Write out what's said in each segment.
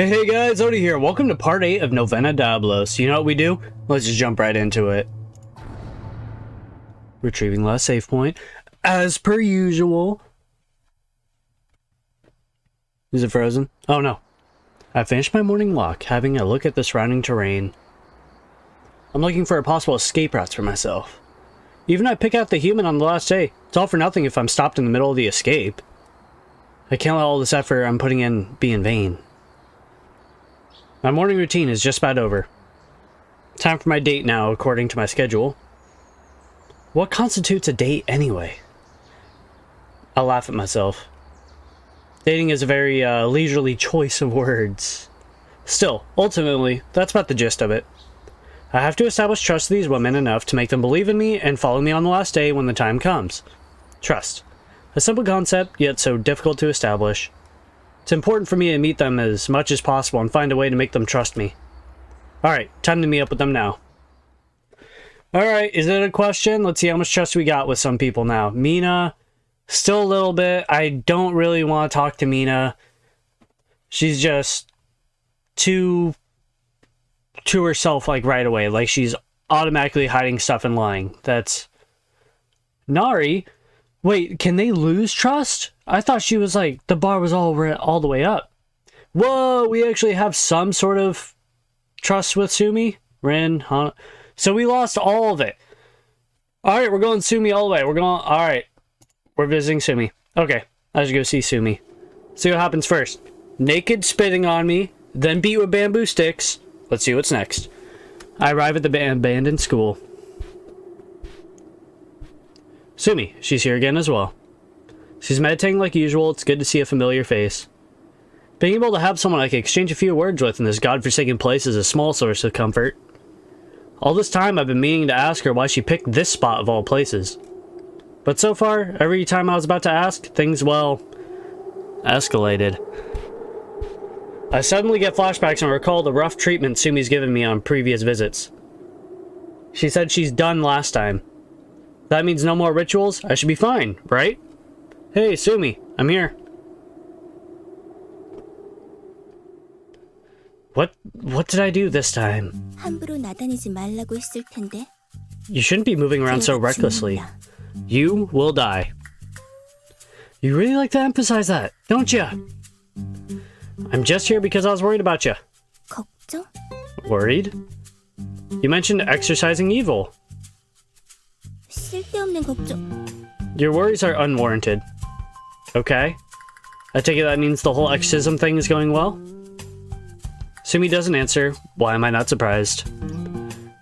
Hey guys, Odie here. Welcome to part 8 of Novena Diabolos. You know what we do? Let's just jump right into it. Retrieving last save point. As per usual. Is it frozen? Oh no. I finished my morning walk, having a look at the surrounding terrain. I'm looking for possible escape routes for myself. Even if I pick out the human on the last day, it's all for nothing if I'm stopped in the middle of the escape. I can't let all this effort I'm putting in be in vain. My morning routine is just about over. Time for my date now, according to my schedule. What constitutes a date anyway? I'll laugh at myself. Dating is a very leisurely choice of words. Still, ultimately, that's about the gist of it. I have to establish trust with these women enough to make them believe in me and follow me on the last day when the time comes. Trust. A simple concept, yet so difficult to establish. It's important for me to meet them as much as possible and find a way to make them trust me. Alright, time to meet up with them now. Alright, is it a question? Let's see how much trust we got with some people now. Mina, still a little bit. I don't really want to talk to Mina. She's just too to herself, like, right away. Like, she's automatically hiding stuff and lying. That's... Nari? Wait, can they lose trust? I thought she was like, the bar was all the way up. Whoa, we actually have some sort of trust with Sumi? Rin, Hana. So we lost all of it. Alright, we're going Sumi all the way. Alright. We're visiting Sumi. Okay, I should go see Sumi. See what happens first. Naked spitting on me, then beat with bamboo sticks. Let's see what's next. I arrive at the abandoned school. Sumi, she's here again as well. She's meditating like usual. It's good to see a familiar face. Being able to have someone I can exchange a few words with in this godforsaken place is a small source of comfort. All this time I've been meaning to ask her why she picked this spot of all places. But so far, every time I was about to ask, things, well, escalated. I suddenly get flashbacks and recall the rough treatment Sumi's given me on previous visits. She said she's done last time. That means no more rituals? I should be fine, right? Hey, Sumi, I'm here. What did I do this time? You shouldn't be moving around so recklessly. You will die. You really like to emphasize that, don't you? I'm just here because I was worried about you. Worried? You mentioned exercising evil. Your worries are unwarranted. Okay. I take it that means the whole exorcism thing is going well? Sumi doesn't answer. Why am I not surprised?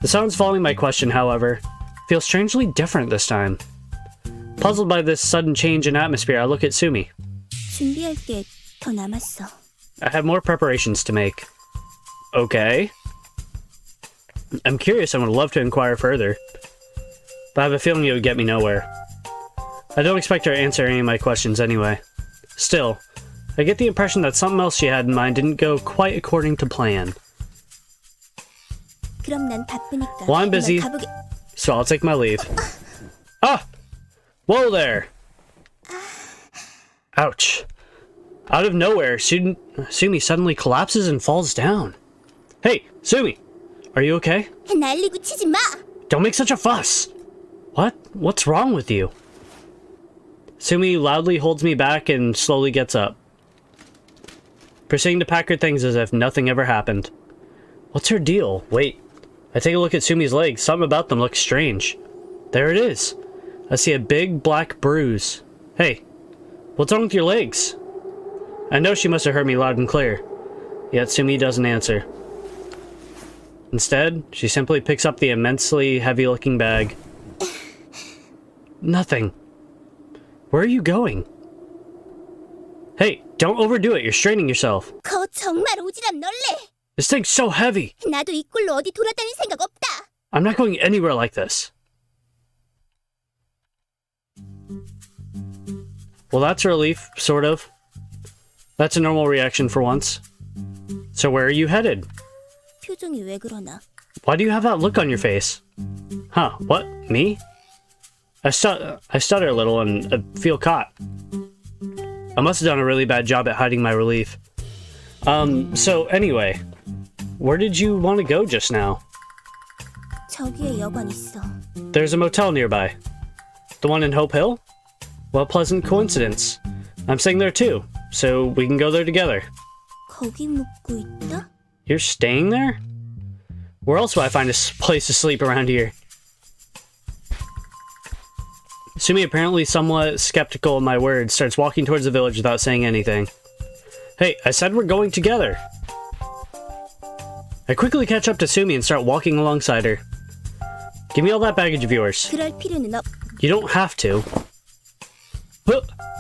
The sounds following my question, however, feel strangely different this time. Puzzled by this sudden change in atmosphere, I look at Sumi. I have more preparations to make. Okay. I'm curious and would love to inquire further. But I have a feeling it would get me nowhere. I don't expect her to answer any of my questions anyway. Still, I get the impression that something else she had in mind didn't go quite according to plan. Well, I'm busy, so I'll take my leave. Ah! Whoa there! Ouch. Out of nowhere, Sumi suddenly collapses and falls down. Hey, Sumi! Are you okay? Don't make such a fuss! What's wrong with you? Sumi loudly holds me back and slowly gets up, proceeding to pack her things as if nothing ever happened. What's her deal? Wait. I take a look at Sumi's legs. Something about them looks strange. There it is. I see a big black bruise. Hey, what's wrong with your legs? I know she must have heard me loud and clear, yet Sumi doesn't answer. Instead, she simply picks up the immensely heavy-looking bag. Nothing. Where are you going? Hey, don't overdo it. You're straining yourself. This thing's so heavy. I'm not going anywhere like this. Well, that's a relief, sort of. That's a normal reaction for once. So where are you headed? Why do you have that look on your face? Huh, what? Me? I stutter a little and feel caught. I must have done a really bad job at hiding my relief. So anyway, where did you want to go just now? 저기에 여관 있어. There's a motel nearby. The one in Hope Hill? What a pleasant coincidence. I'm staying there too, so we can go there together. 거기 묵고 있다? You're staying there? Where else would I find a place to sleep around here? Sumi, apparently somewhat skeptical of my words, starts walking towards the village without saying anything. Hey, I said we're going together. I quickly catch up to Sumi and start walking alongside her. Give me all that baggage of yours. 그럴 필요는 없. You don't have to.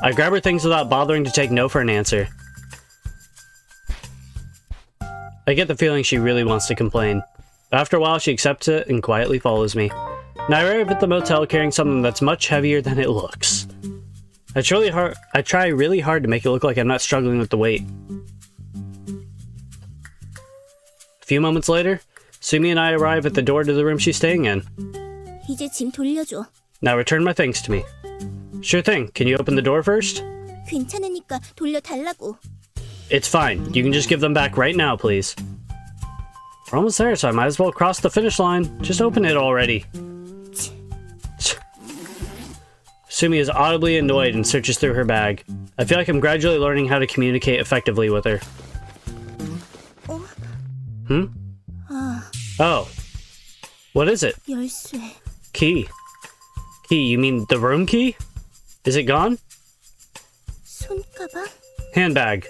I grab her things without bothering to take no for an answer. I get the feeling she really wants to complain. But after a while, she accepts it and quietly follows me. Now I arrive at the motel carrying something that's much heavier than it looks. I try really hard to make it look like I'm not struggling with the weight. A few moments later, Sumi and I arrive at the door to the room she's staying in. 이제 짐 돌려줘. Now return my things to me. Sure thing. Can you open the door first? 괜찮으니까 돌려달라고. It's fine. You can just give them back right now, please. We're almost there, so I might as well cross the finish line. Just open it already. Sumi is audibly annoyed and searches through her bag. I feel like I'm gradually learning how to communicate effectively with her. Oh. What is it? 열쇠. Key. Key, you mean the room key? Is it gone? 손가방? Handbag.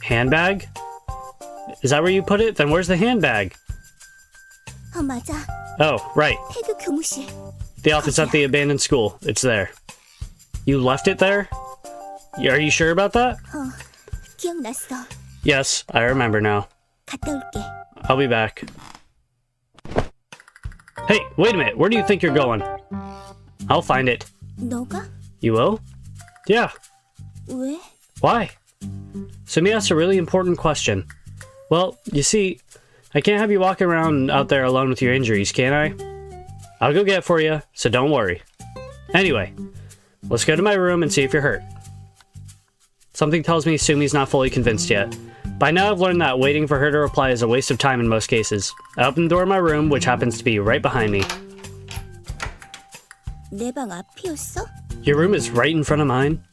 Handbag? Is that where you put it? Then where's the handbag? 맞아. Oh, right. 태교 교무실. The office at the abandoned school. It's there. You left it there? Are you sure about that? 기억났어. Yes, I remember now. 갔다 올게. I'll be back. Hey, wait a minute. Where do you think you're going? I'll find it. 너가? You will? Yeah. 왜? Why? Sumi asked a really important question. Well, you see, I can't have you walking around out there alone with your injuries, can I? I'll go get it for you, so don't worry. Anyway, let's go to my room and see if you're hurt. Something tells me Sumi's not fully convinced yet. By now I've learned that waiting for her to reply is a waste of time in most cases. I open the door of my room, which happens to be right behind me. 내 방 앞이었어? Your room is right in front of mine?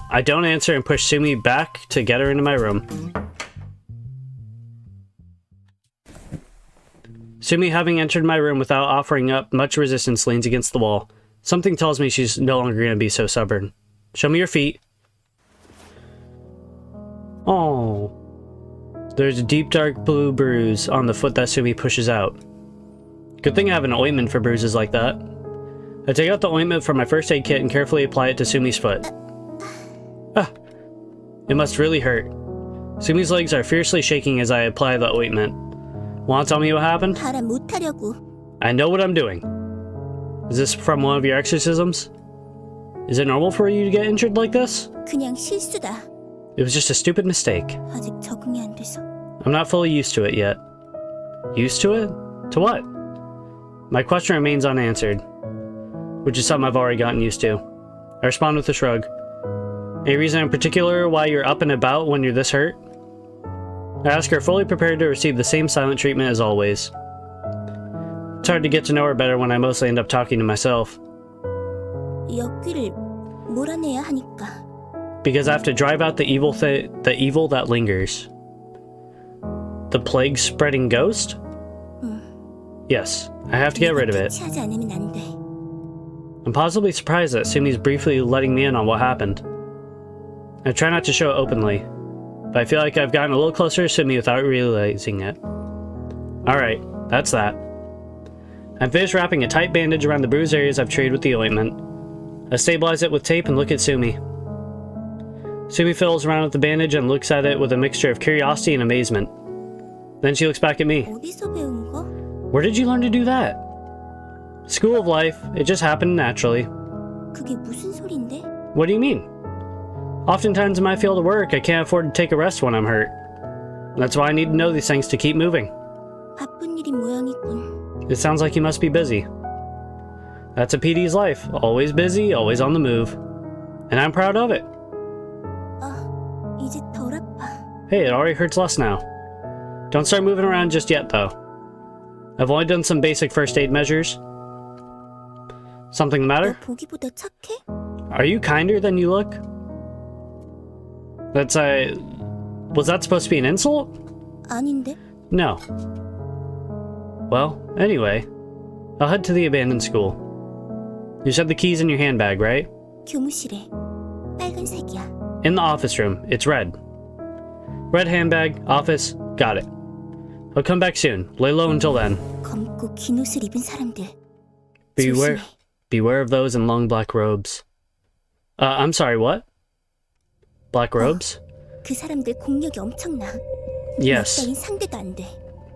I don't answer and push Sumi back to get her into my room. Sumi, having entered my room without offering up much resistance, leans against the wall. Something tells me she's no longer going to be so stubborn. Show me your feet. Oh. There's a deep dark blue bruise on the foot that Sumi pushes out. Good thing I have an ointment for bruises like that. I take out the ointment from my first aid kit and carefully apply it to Sumi's foot. It must really hurt. Sumi's legs are fiercely shaking as I apply the ointment. Want to tell me what happened? 바람 못하려고. I know what I'm doing. Is this from one of your exorcisms? Is it normal for you to get injured like this? 그냥 실수다. It was just a stupid mistake. 아직 적응이 안 돼서. I'm not fully used to it yet. Used to it? To what? My question remains unanswered, which is something I've already gotten used to. I respond with a shrug. Any reason in particular why you're up and about when you're this hurt? I ask her, fully prepared to receive the same silent treatment as always. It's hard to get to know her better when I mostly end up talking to myself. 옆길을 몰아내야 하니까. Because I have to drive out the evil that lingers. The plague-spreading ghost? Yes, I have to get rid of it. 피치하지 않으면 안 돼. I'm possibly surprised that Sumi's briefly letting me in on what happened. I try not to show it openly, but I feel like I've gotten a little closer to Sumi without realizing it. Alright, that's that. I'm finished wrapping a tight bandage around the bruised areas I've treated with the ointment. I stabilize it with tape and look at Sumi. Sumi fiddles around with the bandage and looks at it with a mixture of curiosity and amazement. Then she looks back at me. 어디서 배운 거? Where did you learn to do that? School of life. It just happened naturally. 그게 무슨 소린데? What do you mean? Oftentimes in my field of work, I can't afford to take a rest when I'm hurt. That's why I need to know these things to keep moving. 바쁜 일인 모양이군. It sounds like you must be busy. That's a PD's life. Always busy, always on the move. And I'm proud of it. 이제 덜 아파. Hey, it already hurts less now. Don't start moving around just yet, though. I've only done some basic first aid measures. Something the 너 matter? 보기보다 착해? Are you kinder than you look? That's a... Was that supposed to be an insult? 아닌데? No. Well, anyway, I'll head to the abandoned school. You said the key's in your handbag, right? 교무실에. 빨간색이야. In the office room. It's red. Red handbag, office, got it. I'll come back soon. Lay low until then. 검고 긴 옷을 입은 사람들. Beware, 조심해. beware of those in long black robes. I'm sorry, what? Black robes? 그 사람들 공력이 엄청나. Yes. 너 따윈 상대도 안 돼.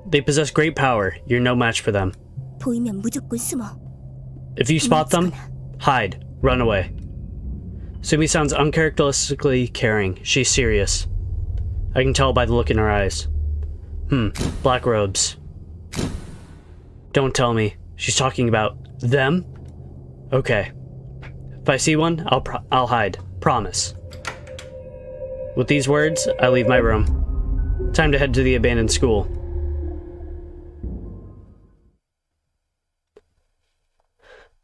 They possess great power. You're no match for them. 보이면 무조건 숨어. If you spot them, hide. Run away. Sumi sounds uncharacteristically caring. She's serious. I can tell by the look in her eyes. Black robes. Don't tell me. She's talking about them? Okay. If I see one, I'll hide. Promise. With these words, I leave my room. Time to head to the abandoned school.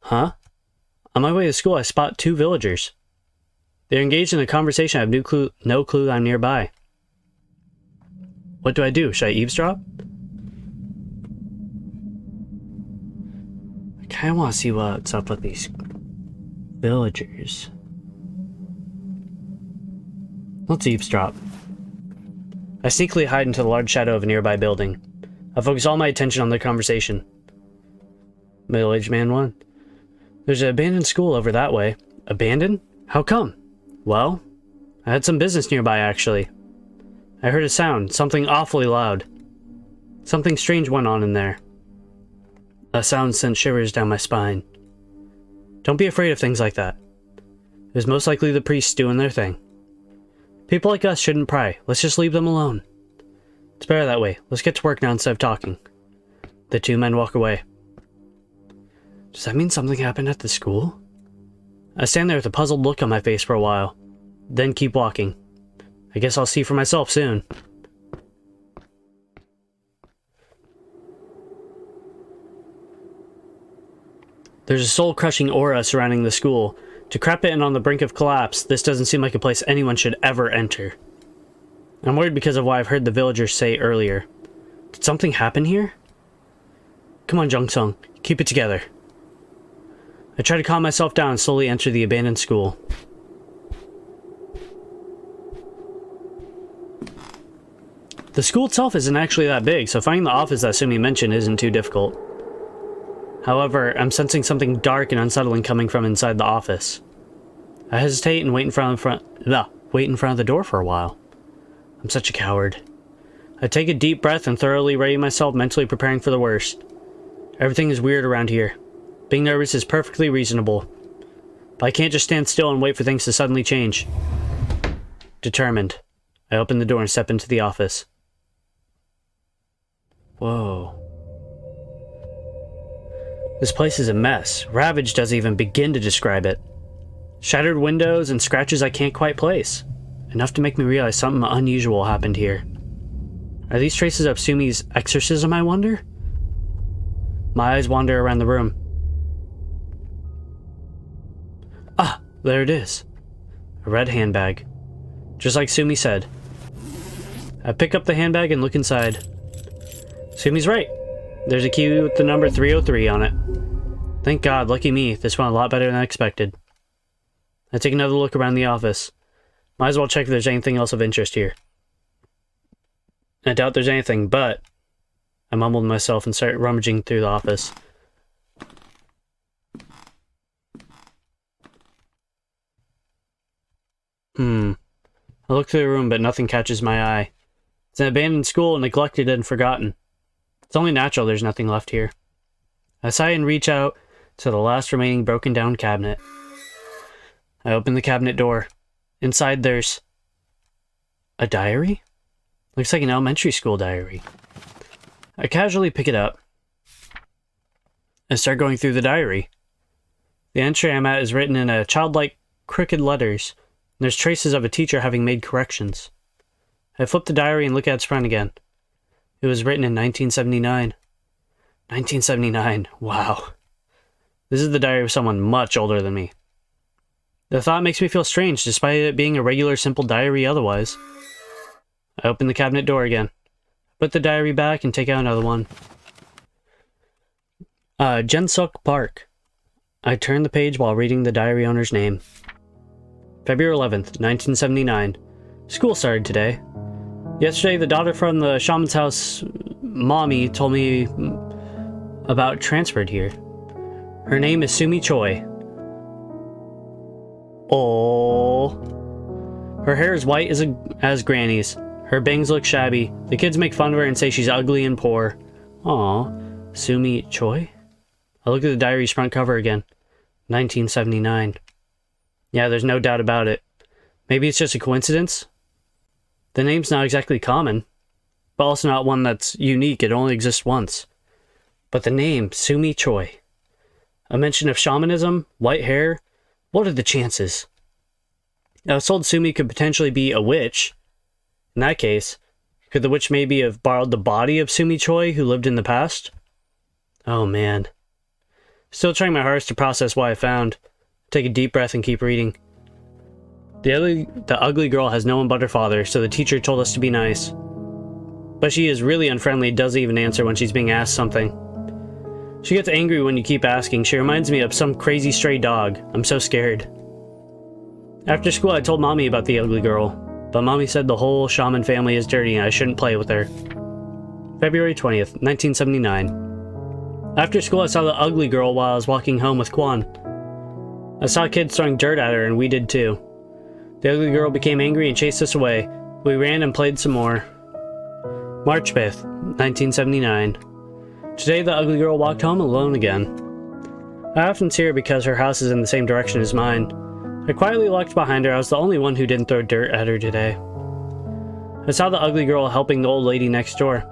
Huh? On my way to school, I spot two villagers. They're engaged in a conversation. I have no clue I'm nearby. What do I do? Should I eavesdrop? I kind of want to see what's up with these villagers. Let's eavesdrop. I sneakily hide into the large shadow of a nearby building. I focus all my attention on their conversation. Middle-aged man 1. There's an abandoned school over that way. Abandoned? How come? Well, I had some business nearby, actually. I heard a sound, something awfully loud. Something strange went on in there. That sound sent shivers down my spine. Don't be afraid of things like that. It was most likely the priests doing their thing. People like us shouldn't pry. Let's just leave them alone. It's better that way. Let's get to work now instead of talking. The two men walk away. Does that mean something happened at the school? I stand there with a puzzled look on my face for a while, then keep walking. I guess I'll see for myself soon. There's a soul-crushing aura surrounding the school. Decrepit and on the brink of collapse, this doesn't seem like a place anyone should ever enter. I'm worried because of what I've heard the villagers say earlier. Did something happen here? Come on, Jung-sung. Keep it together. I try to calm myself down and slowly enter the abandoned school. The school itself isn't actually that big, so finding the office that Sumi mentioned isn't too difficult. However, I'm sensing something dark and unsettling coming from inside the office. I hesitate and wait in front of the door for a while. I'm such a coward. I take a deep breath and thoroughly ready myself, mentally preparing for the worst. Everything is weird around here. Being nervous is perfectly reasonable. But I can't just stand still and wait for things to suddenly change. Determined, I open the door and step into the office. Whoa. This place is a mess. Ravage doesn't even begin to describe it. Shattered windows and scratches I can't quite place. Enough to make me realize something unusual happened here. Are these traces of Sumi's exorcism, I wonder? My eyes wander around the room. Ah, there it is. A red handbag. Just like Sumi said. I pick up the handbag and look inside. Sumi's right. There's a key with the number 303 on it. Thank God, lucky me. This went a lot better than I expected. I take another look around the office. Might as well check if there's anything else of interest here. I doubt there's anything, but... I mumbled to myself and started rummaging through the office. I look through the room, but nothing catches my eye. It's an abandoned school, neglected and forgotten. It's only natural there's nothing left here. I sigh and reach out to the last remaining broken down cabinet. I open the cabinet door. Inside there's... a diary? Looks like an elementary school diary. I casually pick it up and start going through the diary. The entry I'm at is written in childlike, crooked letters. There's traces of a teacher having made corrections. I flip the diary and look at its front again. It was written in 1979. 1979. Wow. This is the diary of someone much older than me. The thought makes me feel strange, despite it being a regular, simple diary otherwise. I open the cabinet door again. Put the diary back and take out another one. Jensuk Park. I turn the page while reading the diary owner's name. February 11th, 1979. School started today. Yesterday, the daughter from the shaman's house, Mommy, told me about transferred here. Her name is Sumi Choi. Oh. Her hair is white as Granny's. Her bangs look shabby. The kids make fun of her and say she's ugly and poor. Aw, Sumi Choi? I look at the diary's front cover again. 1979. Yeah, there's no doubt about it. Maybe it's just a coincidence? The name's not exactly common, but also not one that's unique. It only exists once. But the name, Sumi Choi. A mention of shamanism, white hair. What are the chances? I was told Sumi could potentially be a witch. In that case, could the witch maybe have borrowed the body of Sumi Choi who lived in the past? Oh man. Still trying my hardest to process what I found. Take a deep breath and keep reading. The ugly girl has no one but her father, so the teacher told us to be nice. But she is really unfriendly and doesn't even answer when she's being asked something. She gets angry when you keep asking. She reminds me of some crazy stray dog. I'm so scared. After school, I told Mommy about the ugly girl, but Mommy said the whole shaman family is dirty and I shouldn't play with her. February 20th, 1979. After school, I saw the ugly girl while I was walking home with Kwan. I saw kids throwing dirt at her, and we did too. The ugly girl became angry and chased us away. We ran and played some more. March 5th, 1979. Today, the ugly girl walked home alone again. I often see her because her house is in the same direction as mine. I quietly walked behind her. I was the only one who didn't throw dirt at her today. I saw the ugly girl helping the old lady next door.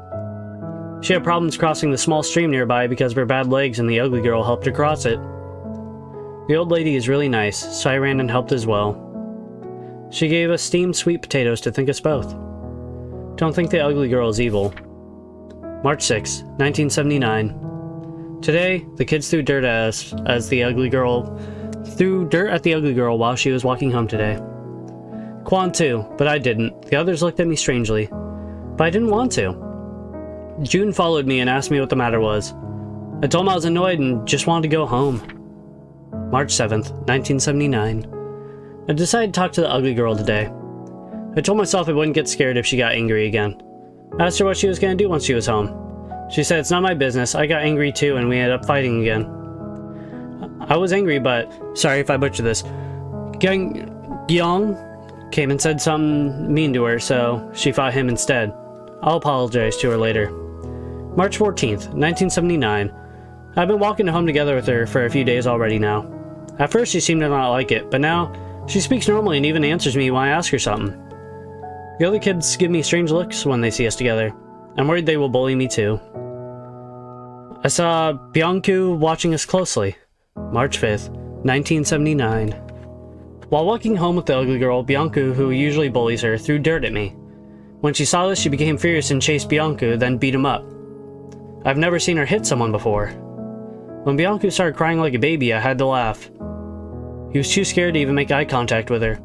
She had problems crossing the small stream nearby because of her bad legs, and the ugly girl helped her cross it. The old lady is really nice, so I ran and helped as well. She gave us steamed sweet potatoes to think us both. Don't think the ugly girl is evil. March 6, 1979. Today, the kids threw dirt at us as the ugly girl threw dirt at the ugly girl while she was walking home today. Kwan too, but I didn't. The others looked at me strangely, but I didn't want to. June followed me and asked me what the matter was. I told him I was annoyed and just wanted to go home. March 7th, 1979. I decided to talk to the ugly girl today. I told myself I wouldn't get scared if she got angry again. I asked her what she was going to do once she was home. She said it's not my business. I got angry too and we ended up fighting again. I was angry, but sorry if I butcher this. Gyong came and said something mean to her, so she fought him instead. I'll apologize to her later. March 14th, 1979. I've been walking home together with her for a few days already now. At first she seemed to not like it, but now she speaks normally and even answers me when I ask her something. The other kids give me strange looks when they see us together. I'm worried they will bully me too. I saw Byung-koo watching us closely. March 5th, 1979. While walking home with the ugly girl, Byung-koo, who usually bullies her, threw dirt at me. When she saw this, she became furious and chased Byung-koo, then beat him up. I've never seen her hit someone before. When Byung-koo started crying like a baby, I had to laugh. He was too scared to even make eye contact with her.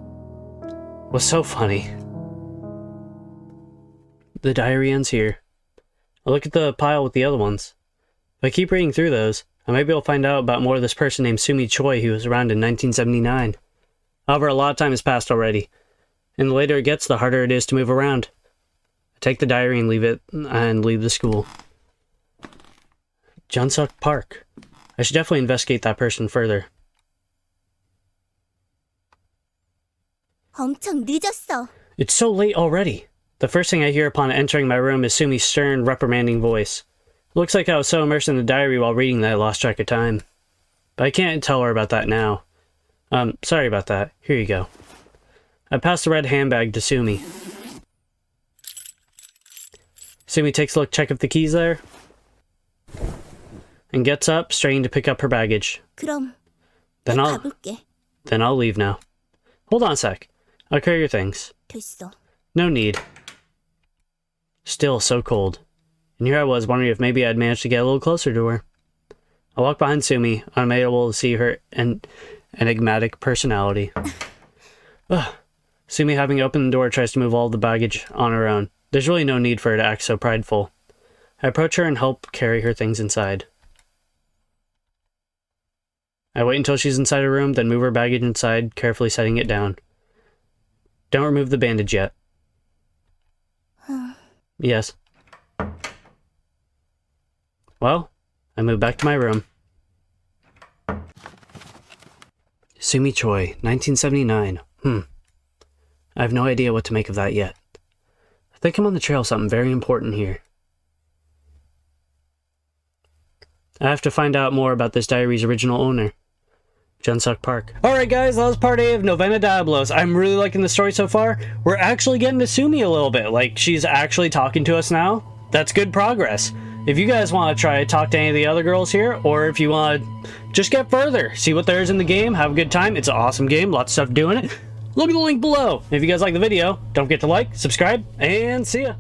It was so funny. The diary ends here. I look at the pile with the other ones. If I keep reading through those, I might be able to find out about more of this person named Sumi Choi who was around in 1979. However, a lot of time has passed already, and the later it gets, the harder it is to move around. I take the diary and leave the school. Jensuk Park. I should definitely investigate that person further. 엄청 늦었어. It's so late already. The first thing I hear upon entering my room is Sumi's stern, reprimanding voice. Looks like I was so immersed in the diary while reading that I lost track of time. But I can't tell her about that now. Sorry about that. Here you go. I pass the red handbag to Sumi. Sumi takes a look, check if the key's there, and gets up, straining to pick up her baggage. 그럼 Then 가볼게. I'll leave now. Hold on a sec. I'll carry your things. 됐어. No need. Still so cold. And here I was wondering if maybe I'd managed to get a little closer to her. I walked behind Sumi, unable to see her enigmatic personality. Ugh. Sumi, having opened the door, tries to move all the baggage on her own. There's really no need for her to act so prideful. I approach her and help carry her things inside. I wait until she's inside her room, then move her baggage inside, carefully setting it down. Don't remove the bandage yet. Yes. Well, I move back to my room. Sumi Choi, 1979. I have no idea what to make of that yet. I think I'm on the trail of something very important here. I have to find out more about this diary's original owner, Junsuk Park. Alright guys, that was part A of Novena Diabolos. I'm really liking the story so far. We're actually getting to Sumi a little bit. Like, she's actually talking to us now. That's good progress. If you guys want to try to talk to any of the other girls here, or if you want to just get further, see what there is in the game, have a good time. It's an awesome game, lots of stuff doing it. Look at the link below. If you guys like the video, don't forget to like, subscribe, and see ya.